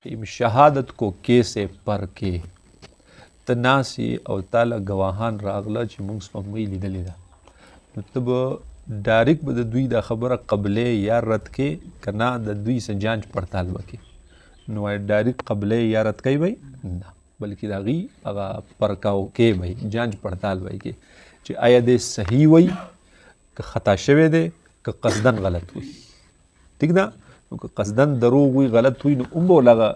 शहादत को कैसे पर के تناسي او تعالی گواهان راغله چې موږ سپوږمۍ لیدلې ده نو ته به ډایرکټ به د دوی دا خبره قبلې یا رد کې که نه د دوی څه جانچ پړتال وکړي نو ډایرکټ قبلې یا رد کوي به نه بلکې د هغې هغه پرکاو کې به جانچ پړتال به کې چې آیا دې صحیح وي که خطا شوی دی که قصدن غلط وي ټیک ده نو که قصدن دروغ وي غلط وي نو هم به ولغه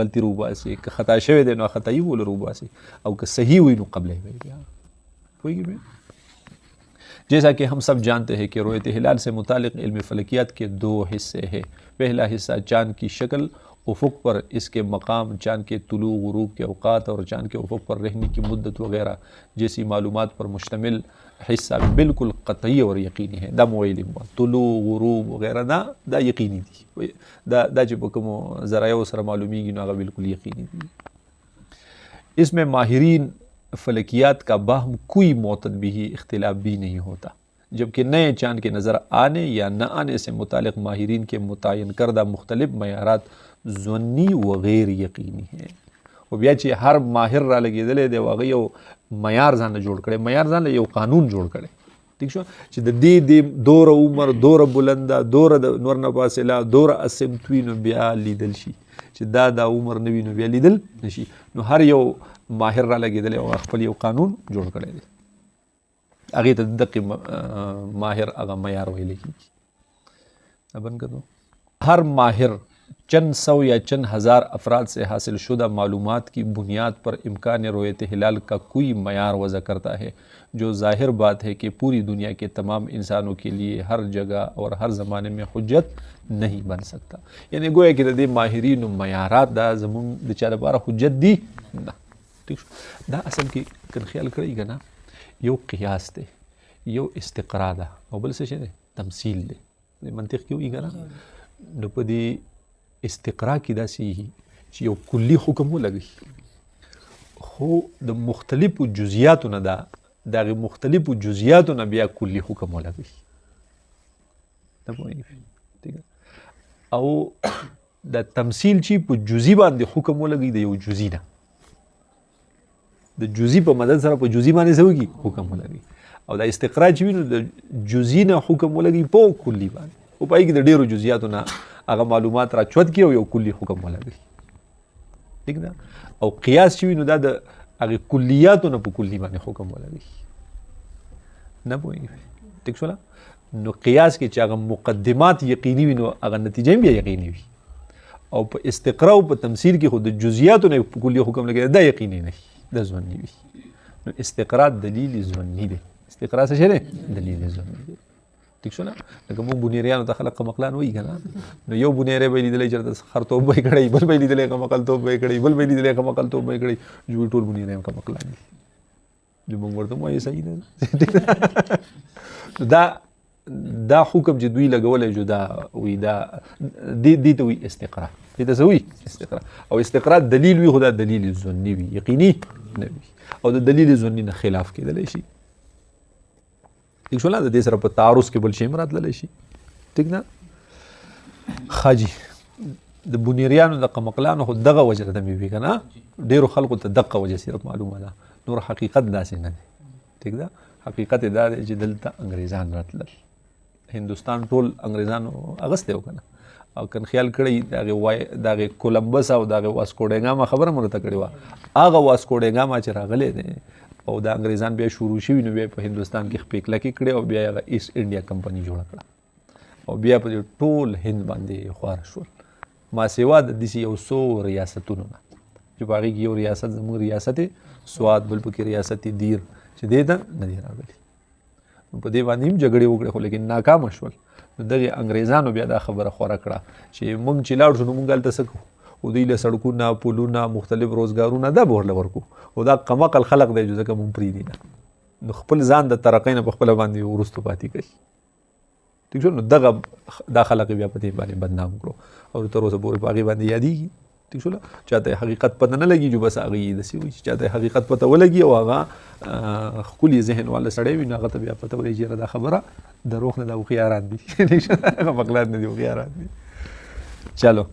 غلطي روباسي که خطا شوی دی نو خطایي به روباسي او که صحیح وي نو قبلې وي بیا پوهېږي جیسا کہ ہم سب جانتے ہیں کہ رؤیت ہلال سے متعلق علم فلکیات کے 2 حصے ہیں پہلا حصہ چاند کی شکل افق پر اس کے مقام چاند کے طلوع غروب کے اوقات اور چاند کے افق پر رہنے کی مدت وغیرہ جیسی معلومات پر مشتمل حصہ بالکل قطعی اور یقینی ہے دا مویل طلوع غروب وغیرہ دا یقینی دی دا چې په کومو ذرایعو سره معلومیږي نو هغه بالکل یقینی دی اس میں ماہرین فلکیات کا باہم کوئی معتد بھی اختلاف بھی نہیں ہوتا جبکہ نئے چاند کے نظر آنے یا نہ آنے سے متعلق ماہرین کے متعین کردہ مختلف معیارات ظنی و غیر یقینی ہیں و بیا چې هر ماهر را لګېدلی دی هغه یو معیار ځان له جوړ کړی معیار ځان له یو قانون جوړ کړی ٹھیک شو چې د دې دوره عمر دوره بلنده دوره د نور نه فاصله دوره اسمت وي نو بیا لیدل شي چې دا عمر نه وي نو بیا لیدل نشي نو هر یو ماهر را لګېدلی او خپل یو قانون جوړ کړی دی هغې ته دقیق ماهر هغه معیار ویلی کېږي بند کړو ہر ماہر چند سو یا چند ہزار افراد سے حاصل شدہ معلومات کی بنیاد پر امکان رؤیت ہلال کا کوئی معیار وضع کرتا ہے جو ظاہر بات ہے کہ پوری دنیا کے تمام انسانوں کے لیے ہر جگہ اور ہر زمانے میں حجت نہیں بن سکتا یعنی گویا کہ د ماہرین معیارات دا زمون د چا لپاره حجت دي نه ٹھیک دا اصل کې کله خیال کړئ که نه یو قیاس دی یو استقرا ده او بل څه شی دی تمثیل دی منطق کې وایي که نه نو په دې استقرا کې داسې چې یو کلي حکم ولګي خو د مختلفو جزئیاتو نه د هغې مختلفو جزئیاتو نه بیا کلي حکم ولګي نه پوهېږي او د تمثیل چې په جزئي باندې حکم ولګي د یو جزئي نه د جزئي په مدد سره په جزئي باندې څه وکړي حکم ولګي او د استقرا چې وي نو د جزئي نه حکم ولګي په کلي باندې او په هغې کې د ډېرو جزئیاتو نه هغه معلومات را چود کړي او یو کلي حکم ولګي ٹھیک ده او قیاس چې وي نو دا د هغې کلیاتو نه په کلي باندې حکم ولګي نه پوهېږي ټیک شوله نو قیاس کې چې هغه مقدمات یقیني وي نو هغه نتیجه هم بیا یقیني وي او په استقرا او په تمثیل کې خو د جزئیاتو نه په کلي حکم لګي دا یقیني نه دا ظني وي نو استقرا دلیل ظني دی استقرا څه شی دی دلیل ظني دی ٹھیک شو نه لکه موږ بونیریانو ته خلک قمقلان وایي که نه نو یو بونیری به یې لیدلی چېرته خرتوب به یې کړی بل به یې لیدلی قمقلتوب به یې کړی بل به یې لیدلی قمقلتوب به یې کړی جو ټول بونیریان قمقلان دي نو موږ ورته وایو صحیح ده دا حکم چې دوی لګولی جو دا وي دا دې ته وایي استقرا دې ته څه وایي استقرا او استقرا دلیل وي خو دا دلیل ظني وي یقیني نه وي او د دلیل ظني نه خلاف کېدلی شي ٹھیک شو نه د دې سره په تعارض کې بل شی هم راتللی شي ټیک نه ښه جي د بونیریانو د قمقلانو خو دغه وجه ته مې وي که نه ډېرو خلکو ته دغه وجه صرف معلومه ده نور حقیقت داسې نه دی ټیک ده حقیقت یې دا دی چې دلته انګریزان راتلل هندوستان ټول انګریزانو اغستی و که نه او کن خیال کړی د هغې کولمبس او د هغې واسکوډینګاما خبره مو راته کړې وه هغه واسکوډینګاما چې راغلی دی او د انګریزان بیا شروع شوي نو بیا په هندوستان کې خپې کلکې کړې او بیا هغه ایسټ انډیا کمپني جوړه کړه او بیا په دې ټول هند باندې خواره شول ما سوا د داسې یو څو ریاستونو نه چې په هغې کې یو ریاست زموږ ریاست سوات بل پکې ریاست دیر چې دې ته نه دی راغلي نو په دې باندې هم جګړې وکړې خو لیکن ناکامه شول نو دغې انګریزانو بیا دا خبره خوره کړه چې موږ چې لاړ شو نو موږ هلته څه کوو او دوی له سړکونه پلونه مختلف روزګارونه دا به ورله ورکو او دا قمقل خلق دی چې ځکه مونږ پرېږدي نه نو خپل ځان د ترقۍ نه په خپله باندې وروستو پاتې کوي ٹھیک شو نو دغه دا خلق بیا په دې باندې بدنام کړو او تر اوسه پورې په هغې باندې یادېږي ٹھیک شو چاته حقیقت پته نه لګي جو بس هغه یې داسې وایي چې چاته حقیقت پته ولګي او هغه ښکلي ذهن والا سړی وي نو هغه ته بیا پته ولګي چې دا خبره دروغ نه ده هوښیاران دي قمقلان نه دي هوښیاران دي چلو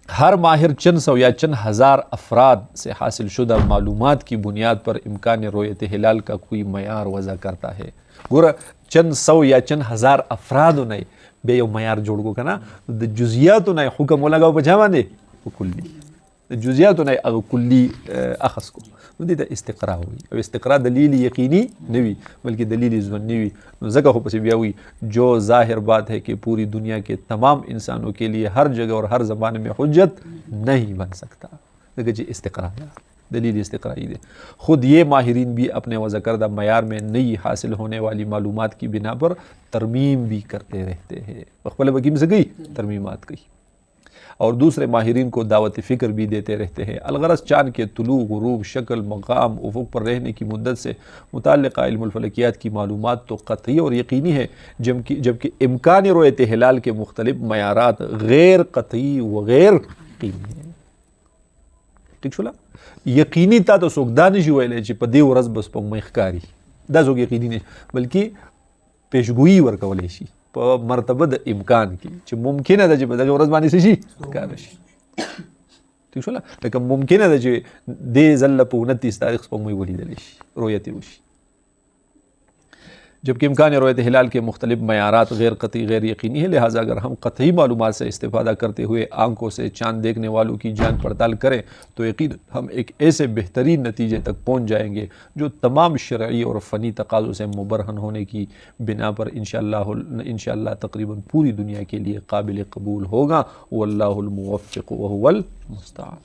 हर माहिर चंद सौ या चंद हज़ार अफराद से हासिल शुदा मालूमात की बुनियाद पर इम्कान रोयत हिलाल का कोई मयार वज़ा करता है। गोरा चंद सौ या चंद हज़ार अफराद नहीं बे यो मयार जोड़ को कना द जुजियात नहीं हुक्म लगाओ बचावा ने कुल्ली जुजियात नहीं अगर कुल्ली अखस को ودې ته استقرا وي او استقرا دلیل یقینی نه وي بلکہ دلیل ظنی وي نو ځکه خو پسې بیا وي جو ظاہر بات ہے کہ پوری دنیا کے تمام انسانوں کے لیے ہر جگہ اور ہر زمانے میں حجت نہیں بن سکتا ځکه چې استقرا دلیل استقرائی دے۔ خود یہ ماہرین بھی اپنے وضع کردہ معیار میں نئی حاصل ہونے والی معلومات کی بنا پر ترمیم بھی کرتے رہتے ہیں۔ خپل بکیم سے گئی ترمیمات گئی اور دوسرے ماہرین کو دعوت فکر بھی دیتے رہتے ہیں۔ الغرض چاند کے طلوع غروب شکل مقام افق پر رہنے کی مدت سے متعلقہ علم الفلکیات کی معلومات تو قطعی اور یقینی ہے، جبکہ امکان رؤیت ہلال کے مختلف معیارات غیر قطعی و غیر یقینی ہیں۔ ٹھیک شولا یقینی تا تو څوک دا نشي ویلی چې په دې ورځ به سپوږمۍ ښکاري، دا څوک یقیني نه بلکې پیشګویي ورکولی شي په مرتبه د امکان کې چې ممکنه ده چې په دغه ورځ باندې څه شي ښکاره شي۔ ٹھیک شولا لکه ممکنه ده چې دې ځل په 29 تاریخ سپوږمۍ ولیدلی شي رؤیت وشي، جبکہ امکان رؤیت ہلال کے مختلف معیارات غیر قطعی غیر یقینی ہے، لہٰذا اگر ہم قطعی معلومات سے استفادہ کرتے ہوئے آنکھوں سے چاند دیکھنے والوں کی جانچ پڑتال کریں تو یقیناً ہم ایک ایسے بہترین نتیجے تک پہنچ جائیں گے جو تمام شرعی اور فنی تقاضوں سے مبرہن ہونے کی بنا پر انشاءاللہ تقریباً پوری دنیا کے لیے قابل قبول ہوگا۔ واللہ الموفق وهو المستعان۔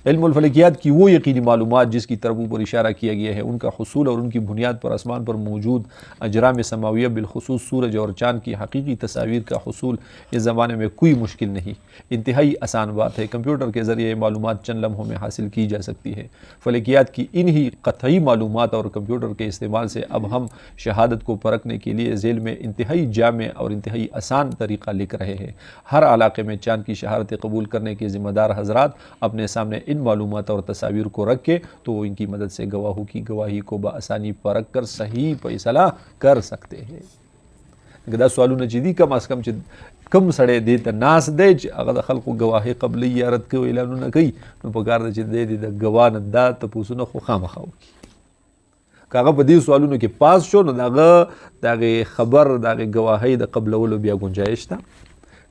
علم الفلکیات کی وہ یقینی معلومات جس کی طرف اوپر اشارہ کیا گیا ہے، ان کا حصول اور ان کی بنیاد پر آسمان پر موجود اجرام سماویہ بالخصوص سورج اور چاند کی حقیقی تصاویر کا حصول اس زمانے میں کوئی مشکل نہیں، انتہائی آسان بات ہے۔ کمپیوٹر کے ذریعے یہ معلومات چند لمحوں میں حاصل کی جا سکتی ہے۔ فلکیات کی انہی قطعی معلومات اور کمپیوٹر کے استعمال سے اب ہم شہادت کو پرکھنے کے لیے ذیل میں انتہائی جامع اور انتہائی آسان طریقہ لکھ رہے ہیں۔ ہر علاقے میں چاند کی شہادت قبول کرنے کے ذمہ دار حضرات اپنے سامنے ان معلومات اور تصاویر کو رکھ کے تو وہ ان کی مدد سے گواہوں کی گواہی کو بآسانی پرکھ کر صحیح فیصلہ کر سکتے ہیں۔ دا سوالونه چې دي کم از کم چې کم سړی دې ته ناست دی چې هغه د خلقو گواهی قبلی یا رد کوي اعلانونه کوي، نو پکار ده چې دی د ګواه نه دا تپوسونه خو خامخا وکړي۔ که هغه په دې سوالونو کې پاس شو نو د هغې خبر د هغې گواهی د قبلولو بیا گنجایش ده،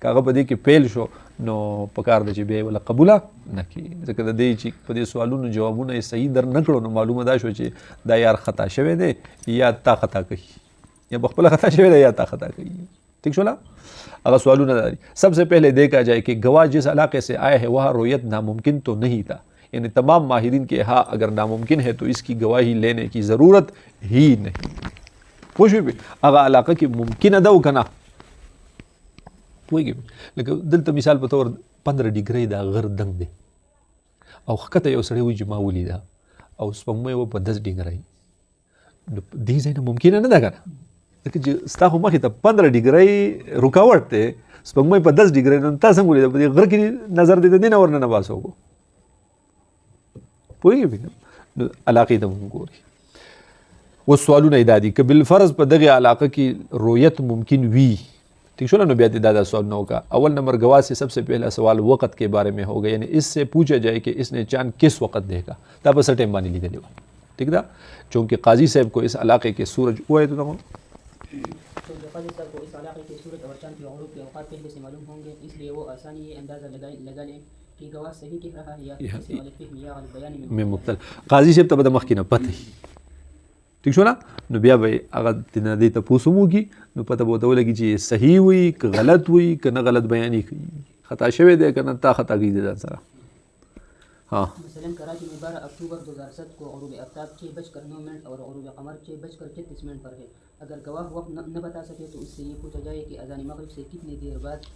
که هغه په دې کې پیل شو نو پکار ده چې بیا یې وله قبوله نه کړي، ځکه د دې چې په دې سوالونو جوابونه یې صحیح در نه کړو نو معلومه دا شو چې دا یار خطا شوی دی یا تا خطا کوي، یا بخپله خطا شوی دی یا تا خطا کوي۔ ٹھیک شولا اگر سوالونه داری سب سے پہلے دیکھا جائے کہ گواہ جس علاقے سے آیا ہے وہاں رویت ناممکن تو نہیں تھا، یعنی تمام ماہرین کے ہاں اگر ناممکن ہے تو اس کی گواہی لینے کی ضرورت ہی نہیں۔ پوښوي به هغه علاقه کې ممکنه ده او که نه پوهېږې، لکه دلته مثال په طور 15 ډیګرۍ دا غر دنګ دی او ښکته یو سړی وایي چې ما ولیده او سپوږمۍ وه په 10 ډیګرۍ، نو دې ځای نه ممکنه نه ده که نه، ځکه چې ستا خو مخې ته 15 ډیګرۍ رکاوټ دی، سپوږمۍ په 10 ډیګرۍ، نو تا څنګه ولیده؟ په دې غره کې نظر دی د دې نه ورننه باسو کو پوهېږې، نو علاقې ته مو ګوري۔ و سوالونه یې دا دي که بالفرض په دغې علاقه کې رویت ممکن وي، ٹھیک شو نا، بیا دا سوال نہ ہوگا۔ اول نمبر گواہ سے سب سے پہلا سوال وقت کے بارے میں ہوگا، یعنی اس سے پوچھا جائے کہ اس نے چاند کس وقت دیکھا، تا بس ٹائم بانی لی دلی ٹھیک دا، چونکہ قاضی صاحب کو اس علاقے کے سورج ہوا ہے تو قاضی صاحب کو اس علاقے کے سورج اور چاند کے غروب کے اوقات پہلے سے معلوم ہوں گے، اس لیے وہ آسانی یہ اندازہ لگا لیں کہ گواہ صحیح کہہ رہا ہے یا کسی غلط فہمی یا غلط بیانی میں مبتلا۔ قاضی صاحب ته به د مخکې نه پته ٹھیک شو نا، نو بیا به هغه نه دې تپوس هم وکړي، نو پته به ورته ولګي چې صحیح وي که غلط وي که نه غلط بیاني کوي، خطا شوی دی که نه تا خطا کوي د ځان سره۔ ہاں مثلا کراچی میں 12 اکتوبر 2007 کو غروب آفتاب 6:09 اور غروب قمر 6:33 پر ہے۔ اگر گواہ وقت نہ بتا سکے تو اس سے یہ پوچھا جائے کہ اذان مغرب سے کتنی دیر بعد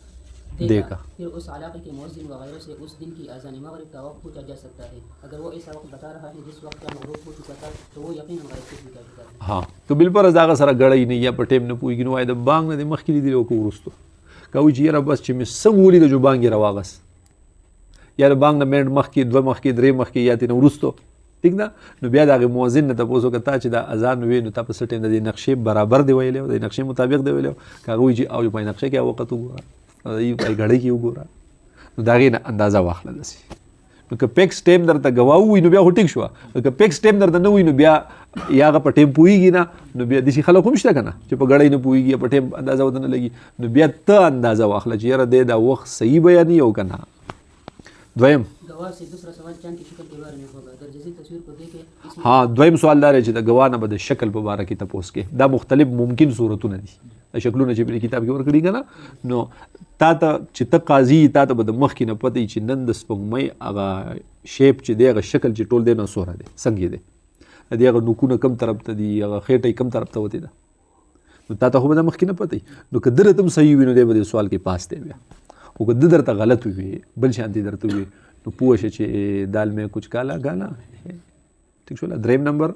دیکھا، پھر اس علاقے کے مؤذن وغیرہ سے اس دن کی اذان مغرب کا وقت پوچھا جا سکتا ہے۔ اگر وہ ایسا وقت بتا رہا ہے جس وقت کا مغروب ہو چکا تھا تو وہ یقیناً غلط فہمی کا شکار ہے۔ ہاں تو بالفرض هغه سره ګړی نه یا په ټیم نه پوهېږي، نو وایي د بانک نه دې مخکې لیدلي او که وروستو، که وایي چې یاره بس چې مې څنګه ولیده جو بانک یې راواغست، یا د بانک نه منټ مخکې 2 مخکې 3 مخکې یا ترې نه وروستو، ٹھیک ده، نو بیا د هغې مؤذن نه تپوس وکړه تا چې دا اذان وې نو تا په څه ټایم د دې نقشې برابر دی ویلی او د نقشې مطابق دی ویلی، که هغه وایي چې او په نقشې کې وخت وګوره، په ګړۍ کې وګوره، نو د هغې نه اندازه واخله داسې. نو که پیکس ټایم درته ګواه ووایي نو بیا خو ټیک شوه، که پیکس ټایم درته نه وایي نو بیا یا هغه په ټایم پوهېږي نه، نو بیا داسې خلک هم شته که نه چې په ګړۍ نه پوهېږي یا په ټایم اندازه ورته نه لګي، نو بیا ته اندازه واخله چې یاره دی دا وخت صحیح بیانوي او که نه. دویم गवाह से दूसरा सवाल चांद की शक्ल के बारे में होगा। अगर जैसी तस्वीर को देखें ها دویم سوال دا دی چې د ګواه نه به د شکل په باره کې تپوس کې. دا مختلف ممکن صورتونه دي، د شکلونه چې په کتاب کې ورکړي که نه، نو تا ته چې ته قاضي تا ته به د مخکې نه پته چې نن د سپوږمۍ هغه شیپ چې دی هغه شکل چې ټول دی نو څومره دی، څنګه دی، د دې هغه نوکونه کم طرف ته دي، هغه خېټه کم طرف ته وتې ده، نو تا ته خو به د مخکې نه پته. نو که ده راته هم صحیح وي نو دی به د سوال کې پاس دی بیا، او که ده درته غلط وي بل شانتي درته وي نو پوه شه چې دال میں کچھ کالا گالا. ٹھیک شو. دریم نمبر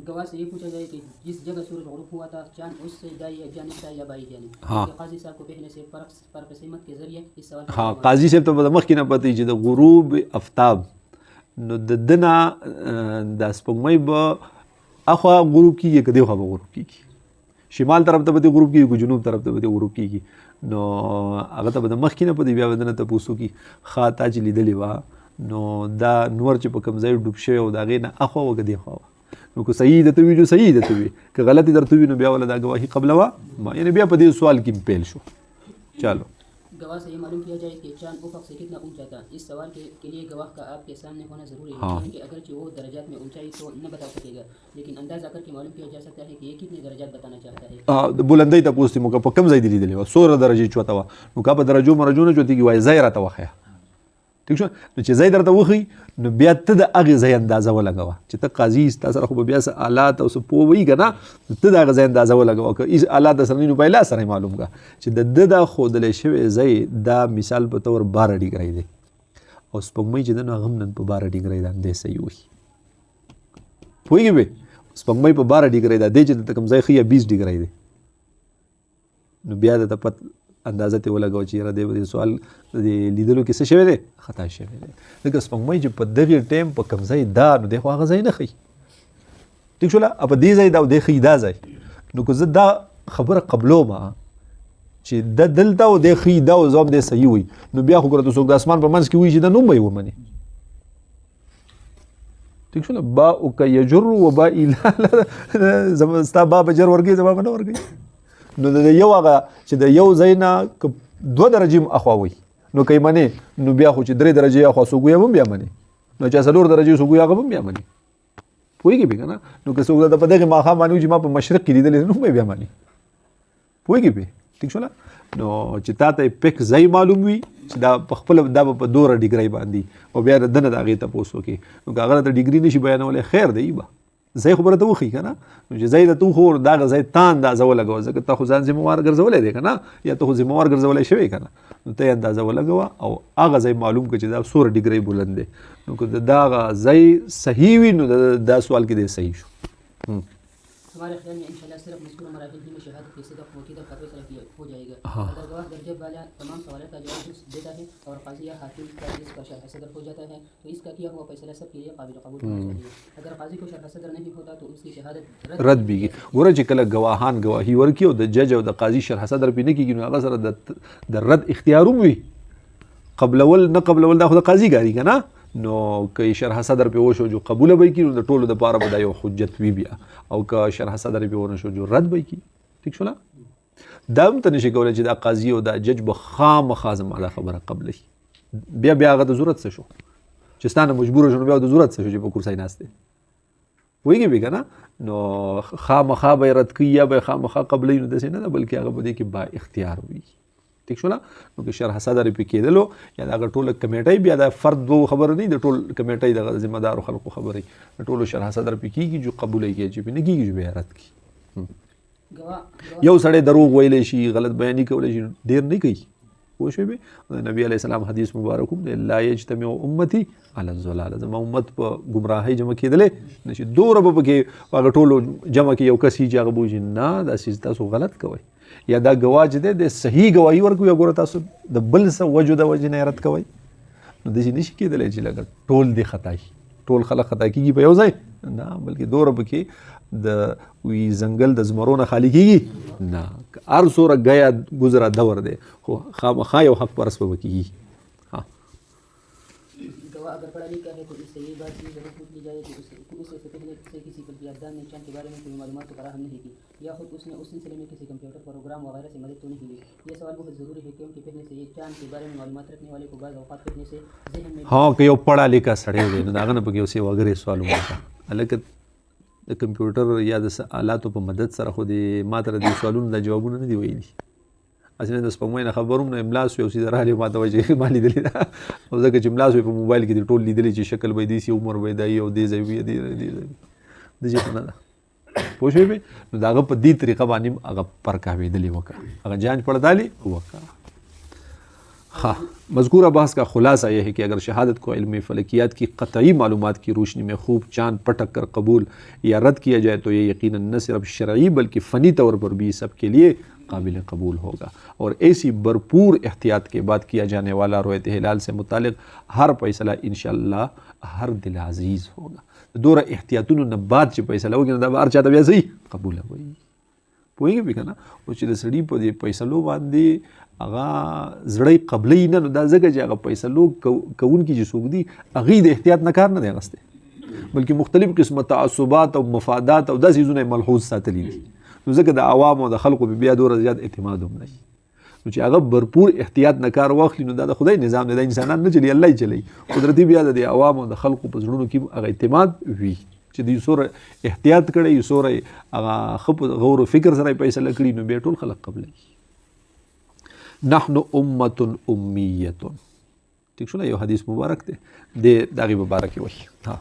गवाह से ये पूछा जाए कि जिस जगह सूरज गुरूब हुआ था चांद उससे दाई जानिब था या बाई जानिब. हाँ. काजी साहब को कहने से फर्क सिमत के जरिए इस सवाल हाँ قاضي صاحب ته به د مخکې نه پته چې د غروب افتاب نو د ده نه دا سپوږمۍ به اخوا غروب کېږي که دې خوا به غروب کېږي، شمال طرف ته به دې غروب کېږي که جنوب طرف ته به دې غروب کېږي، نو هغه ته به د مخکې نه پته بیا به د نه تپوس وکړي ښه تا چې لیدلې وه نو دا نور چې په کوم ځای ډوب شوی او د هغې نه اخوا وه که دې خوا وه، نو که صحیح درته وي نو صحیح درته وي، که غلطي درته وي نو بیا والا دا ګواهي قبلوه ما، یعنی بیا په دې سوال کې پیل شو. چلو गवाह से ये मालूम किया जाए कि चांद उफक से कितना ऊंचा था. इस सवाल के लिए गवाह का आपके सामने होना ज़रूरी है, हाँ. क्योंकि अगरचे वो दर्जात में ऊंचाई तो न बता सकेगा, लेकिन अंदाज़ा करके मालूम किया जा सकता है कि ये कितने दर्जात बताना चाहता है. د بلندۍ تپوس دی مو که په کوم ځای دې لیدلې وه څومره درجې چوته وه، نو که په درجو مرجو نه چوتېږي وایي ځای راته وښیه. ٹھیک شو. نو چې ځای درته وښیي نو بیا ته د هغې ځای اندازه ولګوه چې ته قاضي ستا سره خو به بیا څه آلات او څه پوه وي که نه، نو ته د هغه ځای اندازه ولګوه، که هېڅ آلات درسره نه وي نو په لاس سره یې معلوم کړه چې د ده دا ښودلی شوی ځای دا مثال په طور 12 ډیګرۍ دی او سپوږمۍ چې ده نو هغه هم نن په 12 ډیګرۍ باندې صحیح وي. پوهېږې بې سپوږمۍ په 12 ډیګرۍ ده، دی چې درته کوم ځای ښیي 20 ډیګرۍ دی، نو بیا درته پت اندازه ته ولګوه چې یاره دی به دې سوال د لیدلو کې څه شوی دی خطا شوی دی. ځکه سپوږمۍ چې په دغې ټایم په کوم ځای دا نو دی خو هغه ځای نه ښیي. ټیک شوله. په دې ځای دا او دی ښیي دا ځای، نو که زه دا خبره قبلوم چې د دلته او دی ښیي دا او زه هم دی صحیح وي، نو بیا خو ګوره ته څوک د اسمان په منځ کې وایي چې دا نوم به یې ومني. ٹھیک شوله. با او که یجر و با ایلا ستا با به جر ورکوي زما به نه ورکوي، نو د یو هغه چې د یو ځای نه که 2 درجې هم اخوا وي نو که یې منې نو بیا خو چې 3 درجې اخوا څوک وي هم بیا منې، نو چې 4 درجې څوک وي هغه هم بیا منې. پوهېږې پې که نه. نو که څوک درته په دغې ماښام باندې وي چې ما په مشرق کې لیدلی نو هم به بیا منې. پوهېږې پې. ټیک شوله. نو چې تا ته پیک ځای معلوم وي چې دا په خپله دا به په 2 ډیګرۍ باندې او بیا د نه د هغې تپوس وکړې، نو که هغه راته ډیګري نه شي بیانولی خیر دی به ځای خو به راته وښیي که نه، نو چې ځای درته وښو د هغه ځای تا اندازه ولګوه، ځکه ته خو ځان ذمهوار ګرځولی دی که نه، یا ته خو ذمهوار ګرځولی شوی که نه، نو ته یې اندازه ولګوه او هغه ځای معلوم کړه چې دا 100 ډیګرۍ بلند دی، نو که د هغه ځای صحیح وي نو دا سوال کې دی صحیح شو. हमारे ख्याल में इंशाल्लाह सिर्फ मज़कूर मराहिल ही में शहादत की सिदक़ होती है, ख़तरे से हो जाएगा. अगर गवाह दर्जे वाला तमाम सवालों का जवाब देता है और काजी या हाकिम का इसका शरह सदर हो जाता है तो इसका किया हुआ फैसला सबके लिए काबिल कबूल होना चाहिए. अगर काजी को शरह सदर नहीं होता तो उसकी शहादत رد بیږي. ګوره چې کله ګواهان ګواهي ورکړي او د جج او د قاضي شرح صدر پې نه کېږي نو هغه سره د رد اختیار هم وي، قبلول نه قبلول دا خو د قاضي کاري که نه، نو که شرح صدر پې وشو جو قبوله به یې کړي نو د ټولو دپاره به دا یو حجت وي بیا، او که شرح صدر پې ونه شو جو رد به یې کړي. ټیک شوله. دا هم ته نشي کولی چې دا قاضي او دا جج به خامخا زما دا خبره قبلوي، بیا هغه د ضرورت څه شو چې ستا نه مجبوره شو نو بیا د ضرورت څه شو چې په کرسۍ ناست دی. پوهېږې پې که نه. نو خامخا به یې رد کوي یا به یې خامخا قبلوي، نو داسې نه ده بلکې هغه په دې کې با اختیار وي. ٹھیک شوله. نو که شرح صدر پې کېدلو یا د هغه ټوله کمیټۍ بیا د فرد دو خبره نه د ټول کمیټۍ دغه ذمه دارو خلکو خبرې د ټولو شرح صدر پې کېږي جو قبوله یې کېږي چې پې نه کېږي جو بیا رد کړي. یو سړی دروغ ویلی شي غلط بیاني کولی شي ډېر نه کوي. پوه شوې بې. نبي علیه السلام حدیث مبارک هم دی لا یجتمع امتي علی الضلال، زما امت په ګمراهۍ جمع کېدلی نه شي. دومره به پکې هغه ټولو جمع کې یو کس وي چې هغه به وایي نه دا څیز تاسو غلط کوئ، یا دا ګواه چې دی د صحیح ګواهي ورکوي، ګوره تاسو د بل څه وجو د وجې نه یې رد کوئ، نو داسې نه شي کېدلی چې لکه ټول دې خطا شي، ټول خلک خطا کېږي په یو ځای نه، بلکې دومره پکې د وی ځنګل د زمرو نه خالي کېږي نه، هر څومره ګیا ګذره دور دی خو خامخا یو حق پرست به کېږي. गवाह अगर पढ़ा लिखा है तो इससे ये बात की जरूर पूछ ली जाए कि उससे पहले से किसी बल्दियादान ने चांद के बारे में कोई मालूमात तो फराहम नहीं की या खुद उसने उस सिलसिले में किसी कंप्यूटर प्रोग्राम वगैरह से मदद तो नहीं ली। ये सवाल बहुत ज़रूरी है क्योंकि पहले से ये चांद के बारे में मालूमात रखने वाले को बाज़ औक़ात पढ़ने से जहन में हाँ कि یو پڑھا لیکھا سړی دی نو د هغه نه پکې اوس یو وګړی سوال وکړه هلکه د کمپیوټر یا د آلاتو په مدد سره خو دې ما ته د سوالونو د جوابونه نه دي ویلي اصل د سپوږمۍ نه خبروم نه املا سو یو سیده راغلی ما ته وایي چې ما لیدلې ده او ځکه چې املا سو په موبایل کې د ټول لیدلې چې شکل به دې سي عمر به دی او دې ځای وي دې دې نه ده پوه شوې نو د هغه په دې طریقه باندې هغه پرکاوېدلې وکړه هغه جانچ پړتالي وکړه हाँ मज़कूरा बहस का ख़ुलासा यह है कि अगर शहादत को इल्म फ़लकियात की क़तई मालूमात की रोशनी में खूब चाँद पटक कर कबूल या रद्द किया जाए तो ये यकीनन न सिर्फ शरई बल्कि फ़नी तौर पर भी सबके लिए काबिल कबूल होगा और ऐसी भरपूर एहतियात के बाद किया जाने वाला रोयत हिलाल से मुतालिक हर फ़ैसला इंशाअल्लाह हर दिल अज़ीज़ होगा। दोरा एहतियातुन न बाद जो फ़ैसला होगी न हर चाहता भी सही कबूल होगी पोएंगे भी ना वो चीज़ सड़ी पर फ़ैसलों बांधे هغه زړی قبلی نه نو دا ځکه چې هغه فیصلو کوونکي چې څوک دي هغې د احتیاط نه کار نه دی اخیستی بلکې مختلف قسمه تعصبات او مفادات او داسې څیزونه یې ملحوظ ساتلي دي نو ځکه د عوامو او د خلکو په بیا دومره زیات اعتماد هم نه شي نو چې هغه भरपूर احتیاط نه کار واخلي نو دا د خدای نظام دی د انسانان نه چلی الله یې چلی قدرتي بیا د عوامو او د خلکو په زړونو کې هغه اعتماد وي چې دوی سوره احتیاط کړی سوره هغه غور و فکر سره فیصله کړي نو بیا ټول خلک قبلوي نحن امة امیة ٹھیک شو نا یہ حدیث مبارک تے دے داغی مبارک وہی ہاں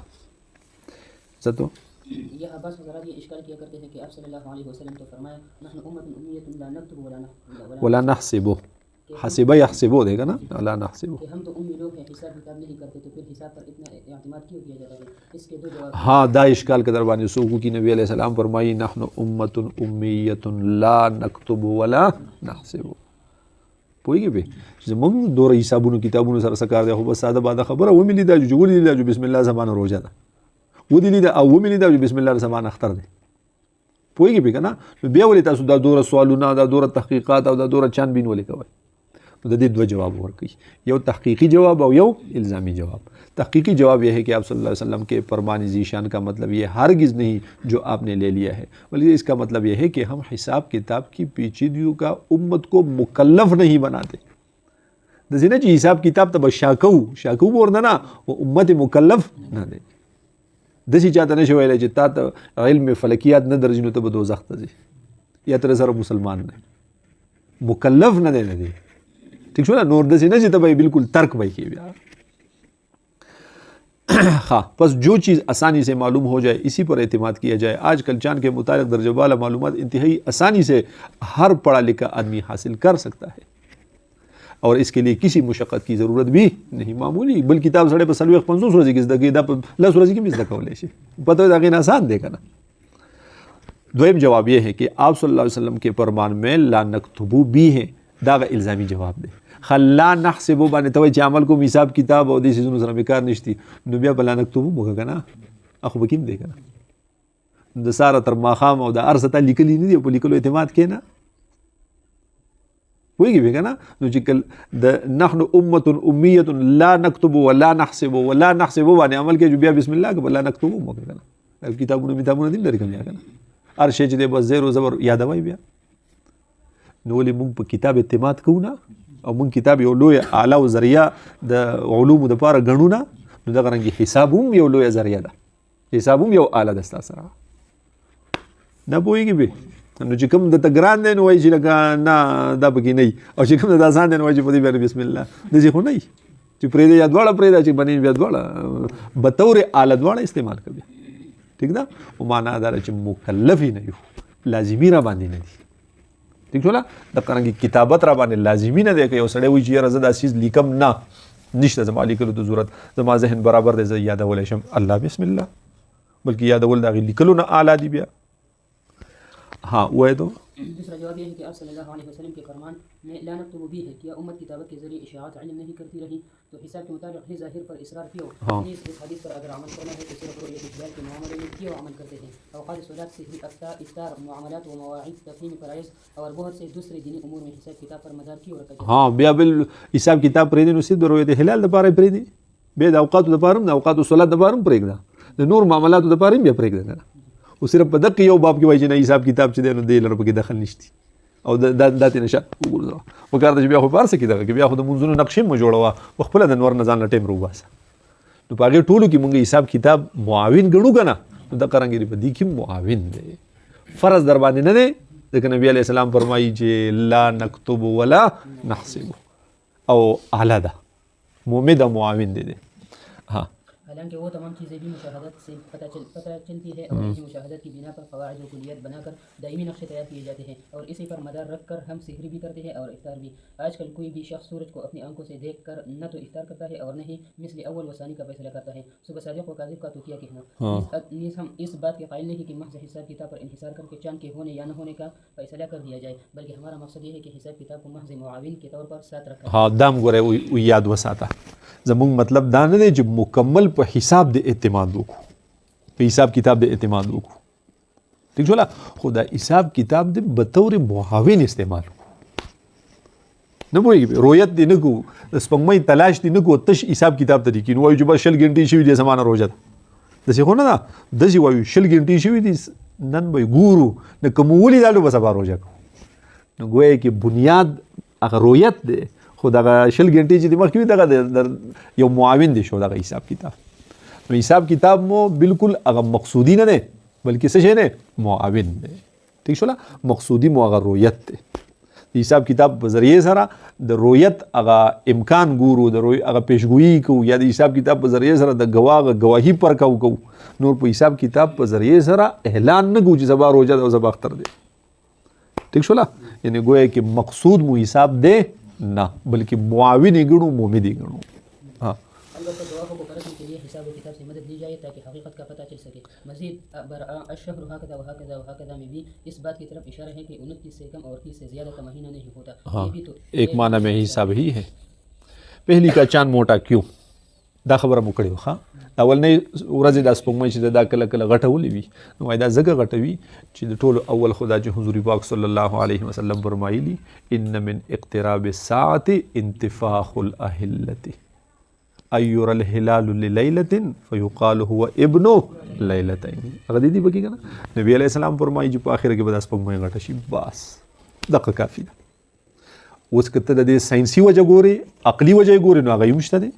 ستو یہ عباس حضرات یہ اشکال کیا کرتے ہیں کہ آپ صلی اللہ علیہ وسلم تو فرمایا نحن امة امیة لا نكتب ولا نحسبو حسبہ یحسبو دے گا نا لا نحسبو کہ ہم تو امی لوگ ہیں حساب کتاب نہیں کرتے تو پھر حساب پر اتنا اعتماد کیوں کیا جاتا ہے اس کے دو جواب ہاں دا اشکال کے دربانی سوکو کی نبی علیہ السلام فرمائی نحن امة امیة لا نكتب ولا نحسبو پوهیږي به زمونږ دوره حسابونو کتابونو سره سکار دی خو بس ساده باده خبره و ملي دا جو ولي دا جو بسم الله زمانه روزه ده و دي دا او ملي دا جو بسم الله زمانه اختر دی پوهیږي به کنه نو بیا ولې تاسو دا دوره سوالونه دا دوره تحقیقات او دا دوره چانبین ولې کوي نو د دې دوه جواب ورکړي یو تحقیقی جواب او یو الزامی جواب تحقیقی جواب یہ ہے کہ آپ صلی اللہ علیہ وسلم کے فرمان ذیشان کا مطلب یہ ہرگز نہیں جو آپ نے لے لیا ہے بلکہ اس کا مطلب یہ ہے کہ ہم حساب کتاب کی پیچیدگیوں کا امت کو مکلف نہیں بناتے دسی نا جی حساب کتاب تب شاکو ورنہ نا وہ امت مکلف نہ دے دسی چاہتا نشو ویلے چې تا ته علم فلکیات نه درځي نو ته به دوزخ ته ځې یا تر سره مسلمان نه مکلف نه دی ٹھیک شو نا نور دسی نه چې ته به بالکل ترک به کی بیا ہاں بس جو چیز آسانی سے معلوم ہو جائے اسی پر اعتماد کیا جائے آج کل چاند کے متعلق درجہ والا معلومات انتہائی آسانی سے ہر پڑھا لکھا آدمی حاصل کر سکتا ہے اور اس کے لیے کسی مشقت کی ضرورت بھی نہیں معمولی بل کتاب سڑے پر سلویخ 500 ورځې کې زده کړي دا 10 ورځې کې زده کولی شي پتہ ہے دا آسان دی کنه دویم جواب یہ ہے کہ آپ صلی اللہ علیہ وسلم کے فرمان میں لا نکتبو بھی ہیں دا الزامی جواب دے خلا نحسبو باندې ته چې عمل کوم حساب کتاب او د سيزونو سره بیکار نشتی نو بیا بل نکتبو موږ کنه اخو بکیم دی کنه د ساره تر ماخام او د ارسته لیکلی نه دی په لیکلو اعتماد کینا ویږي به کنه نو چې کل د نحن امه امیه لا نكتب ولا نحسب ولا نحسب باندې عمل کې جو بیا بسم الله کې ولا نكتب موږ کنه کتابونه دي لري کوم یا کنه هر شی چې د بس زیرو زبر یادوي بیا نو ولې موږ په کتاب اعتماد کوو نه او مونږ کتاب یو لوی اعلی او ذریعہ د علومو د پاره غنو نه نو دا غرانګي حساب هم یو لوی ذریعہ ده حساب هم یو اعلی د سره نه پوهیږي به نو چې کوم د تګران دی نو وایي چې لکه نه دا پکې نه او چې کوم د آسان دی نو وایي چې په دې باندې بسم الله داسې خو نه چې پرې دی یا دواړه پرې دا چې باندې بیا دواړه بطور اعلی دواړه استعمال کوي ٹھیک ده او معنا دا چې مکلف نه یو لازمي را باندې نه دي ٹھیک شو لا د قرانګي کتابت را باندې لازمي نه دی که یو سړی وایي چې یاره زه دا چیز لیکم نه نشته زما لیکلو د ضرورت زما ذهن برابر دی زه یادولی شم الله بسم الله بلکې یادول د هغې لیکلو نه اعلی دي بیا ہاں وہ ہے تو دوسرا جواب یہ ہے کہ آپ صلی اللہ علیہ وسلم کے فرمان میں لا نکتب بھی ہے کہ امت کتابت کے ذریعے اشاعت علم نہیں کرتی رہی تو حساب کے مطابق ہی ظاہر پر اصرار کیوں اس حدیث پر اگر عمل کرنا ہے تو صرف رؤیت اقبال کے معاملے میں کیوں عمل کرتے ہیں اوقات صلات سے ہی افطار معاملات و مواعید تفہیم فرائض اور بہت سے دوسرے دینی امور میں حساب کتاب پر مدار کیوں رکھا جاتا ہے ہاں بیا بل حساب کتاب پرې دي نو صرف رؤیت هلال د پاره پرې دي بیا د اوقاتو دپاره هم د اوقاتو صلات دپاره هم پرېږده د نور معاملاتو دپاره هم بیا پرېږده که نه خو صرف په دقې یو باب کې وایي چې نه حساب کتاب چې دی نو دی لره پکې دخل نشتی او دا ترې نشه وګرځوه پکار ده چې بیا خو په هر څه کې دغه کې بیا خو د منځونو نقشې مه جوړوه خپله د نور نه ځان له ټایم راوباسه نو په هغې ټولو کې مونږ حساب کتاب معاون ګڼو که نه نو دغه رنګې په دې کې معاون دی فرض در باندې نه دی ځکه نبي علیه السلام فرمایي چې لا نکتب ولا نحسب او اعلی ده مومد معاون دی ها हालांकि वो तमाम चीज़ें भी मुशाहदत से पता चलती है और इसी मुशाहदत की बिना पर क़वाइद व कुलियत बनाकर दायमी नक्शे तैयार किए जाते हैं और इसी पर मदार रख कर हम सिहरी भी करते हैं और इफ्तार भी आजकल कोई भी शख्स सूरज को अपनी आंखों से देख कर न तो इफ्तार करता है और न ही मिसल अव्वल वसानी का फैसला करता है सुबह सादिक व काज़िब का तोकिया कहना हम इस बात के कायल नहीं कि महज हिसाब किताब पर इन्हिसार करके चांद के होने या न होने का फैसला कर दिया जाए बल्कि हमारा मकसद ये है कि हिसाब किताब को महज मुआविन के तौर पर साथ रखा हाँ दाम ګوره یاد وساته زمونږ مطلب دا نه دی چې مکمل په حساب د اعتماد وکړو په حساب کتاب د اعتماد وکړو ٹھیک شولا خو دا حساب کتاب د بطور معاون استعمال وکړو نه پوهېږي رویت دې نه کوو د سپوږمۍ تلاش دې نه کوو تش حساب کتاب ته دې کینو وایو چې بس 20 ګنټې شوي دي زمانه روژه ده داسې خو نه ده داسې وایو 20 ګنټې شوي دي نن به ګورو نه که مو ولیدلو به سبا روژه کوو نو ګویا کې بنیاد هغه رویت دی خو دغه 20 ګنټې چې د مخکې وي دغه یو معاون دی شو دغه حساب کتاب نو حساب کتاب مو بالکل هغه مقصودی نه دی بلکې څه شی دی معاون دی ٹھیک شولا مقصودی مو هغه رویت دی د حساب کتاب په ذریعې سره د رویت هغه امکان ګورو د هغه پیشګویي کوو یا د حساب کتاب په ذریعې سره د ګواهي پرکاو کوو نور په حساب کتاب په ذریعې سره اعلان نه کوو چې سبا روژه ده او سبا اختر دی ٹھیک شولا یعنی گویا کې مقصود مو حساب دی نه بلکہ معاون گنو مومدی گنو ہاں البتہ گواہوں کو پرکھنے کے لیے حساب و کتاب سے مدد لی جائے تاکہ حقیقت کا پتہ چل سکے مزید الشہر هكذا وهكذا وهكذا میں بھی اس بات کی طرف اشارہ ہے کہ 29 سے کم اور 30 سے زیادہ کا مہینہ نہیں ہوتا ہاں یہ بھی تو ایک معنی میں حساب ہی ہے پہلی کا چاند موٹا کیوں دا خبره مو کړې وه دا اولنۍ ورځې دا سپوږمۍ چې دا کله کله غټولې وي نو وایي دا ځکه غټوي چې د ټولو اول خدا چې حضور پاک صلی الله علیه وسلم فرمایلي ان من اقتراب الساعة انتفاخ الأهلة اير الهلال لليلة فيقال هو ابن ليلتين هغه دې پکې کنه نبی علیہ السلام فرمایي چې په اخر کې به دا سپوږمۍ غټه شي بس دغه کافي ده اوس کته د دې ساينسي وجه ګوري عقلي وجه ګوري نو هغه یې مشته دی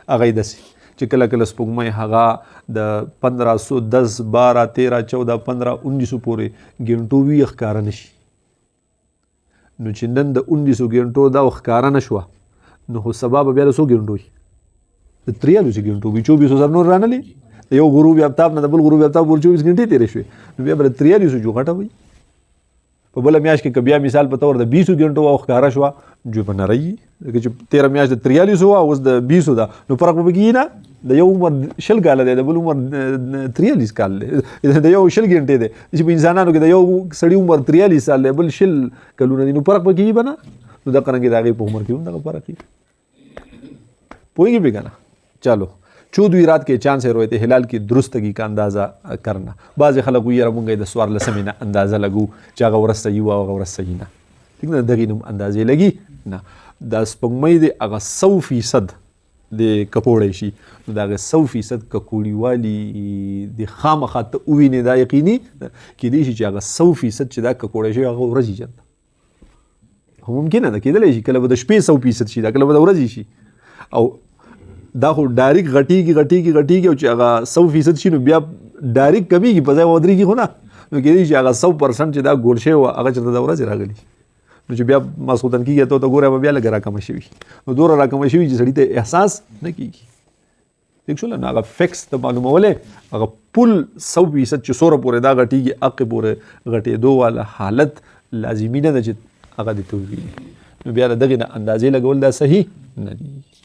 هغه داسې چې کله کله سپوږمۍ هغه د 1510 12 13 14 15 19 پورې ګنټو وي ښکاره نشي نو چې نن د 19 ګنټو دا ښکاره نه شوه نو خو سبا به بیا د 100 ګنټو وي د 43 ګنټو وي 24 سر نور رانلی د یو غروب آفتاب نه د بل غروب آفتاب ور 24 ګنټې تېرې شوې نو بیا به 43 جو غټه وي په بله میاشت کې که بیا مثال په طور د 20 ګنټو او ښکاره شوه جو به نری لکه چې 13 میاشت د 43 وه اوس د 20 ده نو فرق به پکې نه د یو عمر 20 کاله دی د بل عمر 43 کال دی د یو 20 ګنټې دی چې په انسانانو کې د یو سړي عمر 43 سال دی بل 20 کلونه دي نو فرق به کېږي به نه نو دغه رنګې د هغې په عمر کې هم دغه فرق وي پوهېږي پې که نه چلو 14 رات کے چاند سے رویت ہلال کی درستگی کا اندازہ کرنا بعض خلق وی یاره مونږ د سوار لسمې نه اندازه لګو چې هغه ورځ صحیح وه او هغه ورځ صحیح نه ټیک نه دغې نوم اندازې لګي نه دا سپوږمۍ دی هغه 100% د ککوړی شي نو د هغه 100% ککوړي والي د خامخا ته ووینې دا یقیني کیدای شي چې هغه 100% چې دا ککوړی شي هغه ورځ یي جنت ممکنه ده کیدلی شي کله به د شپې 100% شي دا کله به د ورځې شي او دا خو ډایرک غټیږي او چې هغه 100% شي نو بیا ډایرک کمیږي په ځای ودرېږي خو نه نو کېدای شي هغه 100% چې دا ګول شوی وه هغه چېرته د ورځې راغلي نو چې بیا ماسخوتن کېږي ته ګوره به بیا لږه راکمه شوي نو دومره راکمه شوي چې سړي ته احساس نه کېږي ٹھیک شول نو هغه فکس ته معلومولی هغه پل 100% چې څومره پورې دا غټېږي هغې پورې غټېدو والا حالت لازمي نه ده چې هغه دې ته وویني نو بیا د دغې نه اندازې لګول دا صحیح نه دي